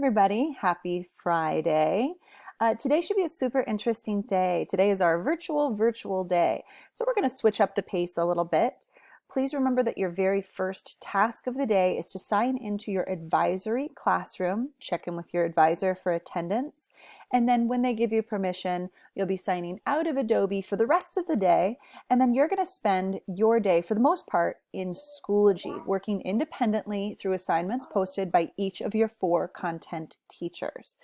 everybody. Happy Friday. Today should be a super interesting day. Today is our virtual day. So we're going to switch up the pace a little bit. Please remember that your very first task of the day is to sign into your advisory classroom, check in with your advisor for attendance, and then when they give you permission, you'll be signing out of Adobe for the rest of the day, and then you're going to spend your day, for the most part, in Schoology, working independently through assignments posted by each of your 4 content teachers.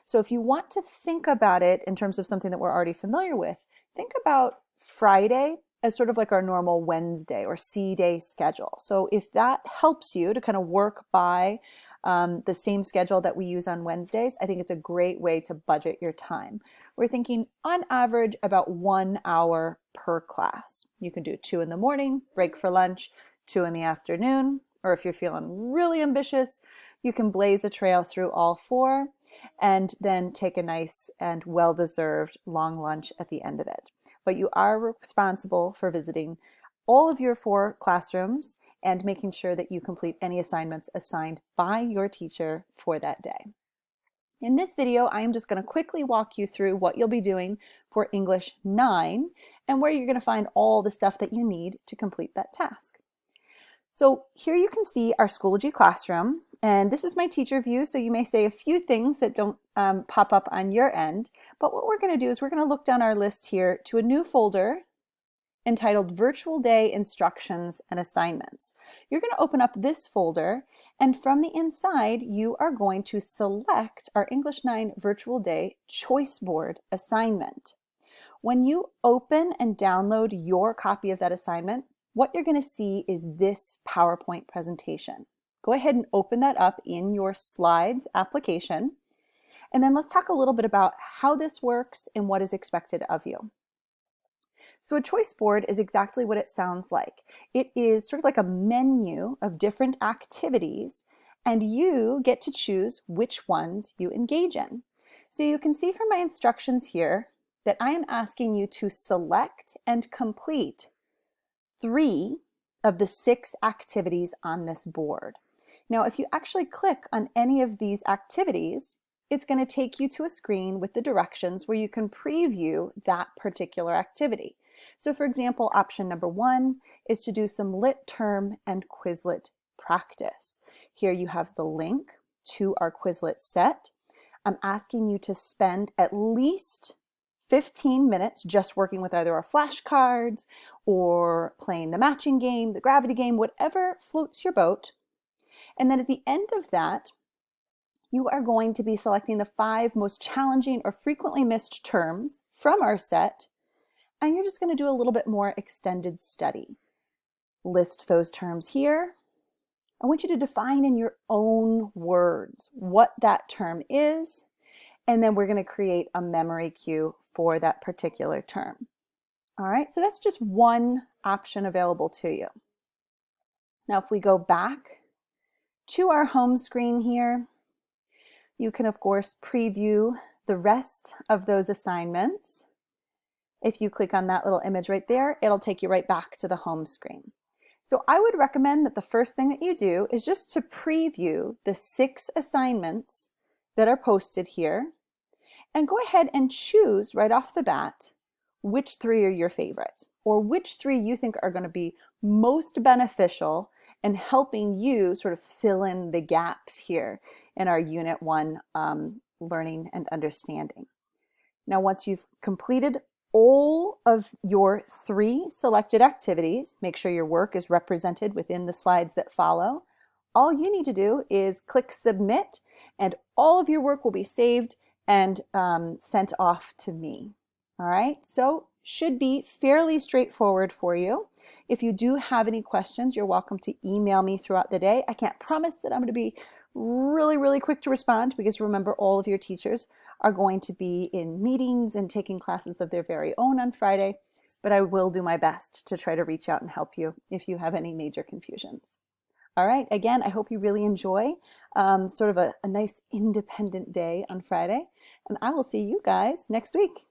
So if you want to think about it in terms of something that we're already familiar with, think about Friday as sort of like our normal Wednesday or C-day schedule. So if that helps you to kind of work by the same schedule that we use on Wednesdays, I think it's a great way to budget your time. We're thinking on average about 1 hour per class. You can do 2 in the morning, break for lunch, 2 in the afternoon, or if you're feeling really ambitious, you can blaze a trail through all 4 and then take a nice and well-deserved long lunch at the end of it. But you are responsible for visiting all of your 4 classrooms and making sure that you complete any assignments assigned by your teacher for that day. In this video, I am just going to quickly walk you through what you'll be doing for English 9 and where you're going to find all the stuff that you need to complete that task. So here you can see our Schoology classroom, and this is my teacher view, so you may say a few things that don't pop up on your end, but what we're going to do is we're going to look down our list here to a new folder entitled Virtual Day Instructions and Assignments. You're going to open up this folder, and from the inside, you are going to select our English 9 Virtual Day Choice Board assignment. When you open and download your copy of that assignment, what you're going to see is this PowerPoint presentation. Go ahead and open that up in your slides application. And then let's talk a little bit about how this works and what is expected of you. So a choice board is exactly what it sounds like. It is sort of like a menu of different activities, and you get to choose which ones you engage in. So you can see from my instructions here that I am asking you to select and complete 3 of the 6 activities on this board. Now, if you actually click on any of these activities, it's going to take you to a screen with the directions where you can preview that particular activity. So for example, option number 1 is to do some lit term and Quizlet practice. Here you have the link to our Quizlet set. I'm asking you to spend at least 15 minutes just working with either our flashcards or playing the matching game, the gravity game, whatever floats your boat. And then at the end of that, you are going to be selecting the 5 most challenging or frequently missed terms from our set, and you're just going to do a little bit more extended study. List those terms here. I want you to define in your own words what that term is, and then we're going to create a memory cue for that particular term. All right, so that's just one option available to you. Now, if we go back to our home screen here, you can, of course, preview the rest of those assignments. If you click on that little image right there, it'll take you right back to the home screen. So I would recommend that the first thing that you do is just to preview the 6 assignments that are posted here, and go ahead and choose right off the bat which 3 are your favorite, or which 3 you think are going to be most beneficial in helping you sort of fill in the gaps here in our Unit 1 learning and understanding. Now, once you've completed all of your 3 selected activities, make sure your work is represented within the slides that follow. All you need to do is click Submit, and all of your work will be saved and sent off to me. All right, so should be fairly straightforward for you. If you do have any questions, you're welcome to email me throughout the day. I can't promise that I'm going to be really quick to respond, because remember, all of your teachers are going to be in meetings and taking classes of their very own on Friday, but I will do my best to try to reach out and help you if you have any major confusions. All right, again, I hope you really enjoy sort of a nice independent day on Friday, and I will see you guys next week.